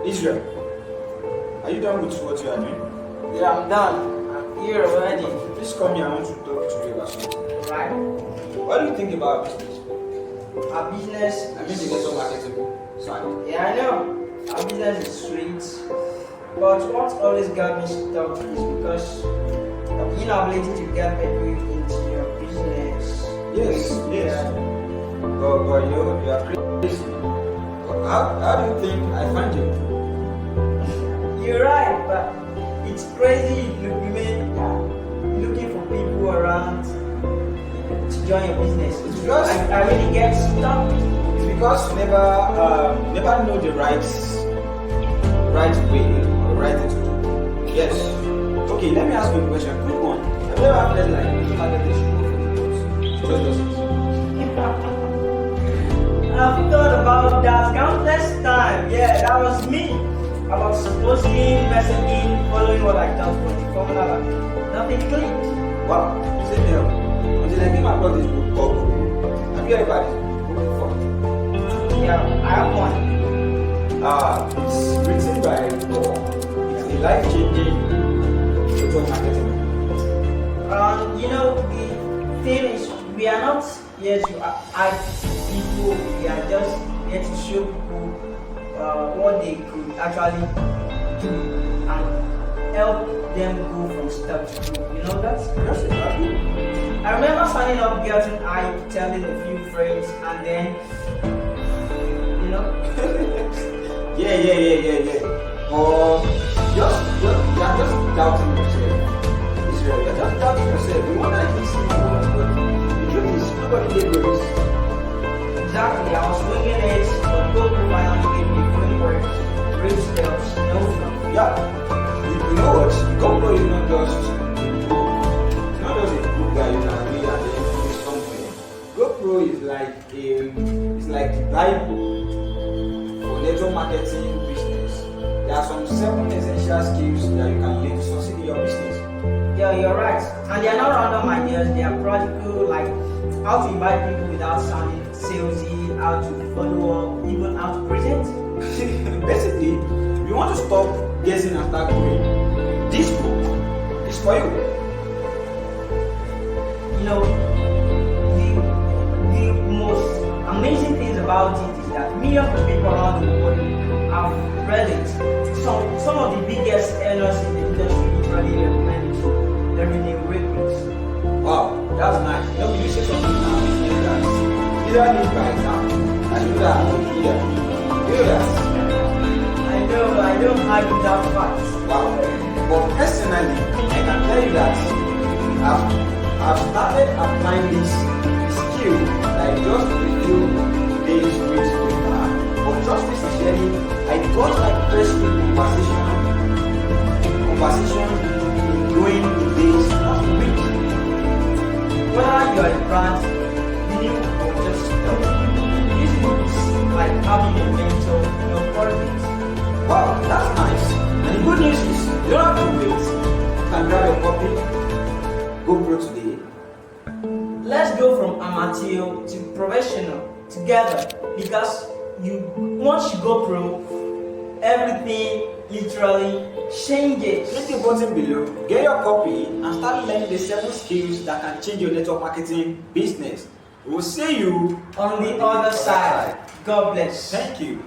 Israel, are you done with what you are doing? Yeah, I'm done. I'm here already. Please come here, I want to talk to you about something. Right? What do you think about business? Our business. I mean the network marketing side. Yeah, I know. Our business is sweet. But what always got me stuck is because of inability to get people into your business. Yes. Yeah. But you are crazy. How do you think I find you? You're right, but it's crazy women looking for people around to join your business. It's because I really get stuck. It's because you never know the right way or right thing to do. Yes. Okay, let me ask you a question. Quick one. Have you ever felt like you target the shoe for the just does it? I've thought about that countless times. Yeah, that was me. I was supposedly messaging, following what I thought was the formula, but nothing clicked. Wow, same here. Until I came across this book called Book. Have you heard about this book before? Yeah, I have one. It's written by Worre. It's a life-changing network marketing. The thing is, we are not here to hype people. We are just here to show people what they could actually do and help them go from step to group. You know that? Yes, exactly. I remember signing up, getting hype, telling a few friends, and then, Yeah. Or you're just doubting yourself. Israel, you're just doubting yourself. You want to listen to what, but the truth is nobody did this. Exactly, I was winging it, but Google finally gave me a framework, 3 steps, no fluff. Yeah. You know what? GoPro is not just a book. It's not just a book that you can read and then finish somewhere. GoPro is like the Bible for network marketing business. There are some 7 essential skills that you can learn to succeed in your business. Yeah, you're right. And they are not random ideas, they are practical, like how to invite people without sounding salesy, how to follow up, even how to present. Basically, you want to stop guessing and start growing. This book is for you. The most amazing things about it is that millions of people around the world have read it. Some of the biggest earners in the industry literally recommend it to their new recruits. Wow, that's nice. You say something now, either lead by example, and you that you that. I don't argue that fact. Wow. But personally, I can tell you that I've started applying this skill like just a few days with but just recently I got like first conversation going in days, not weeks. Whether you are a brand, new or just this looks like having a mentor in your project. Wow, that's nice. And the good news is you don't have to wait. You can grab a copy, GoPro today. Let's go from amateur to professional together, because once you go pro, everything literally changes. Click the button below, get your copy, and start learning the 7 skills that can change your network marketing business. We'll see you On the other side. God bless. Thank you.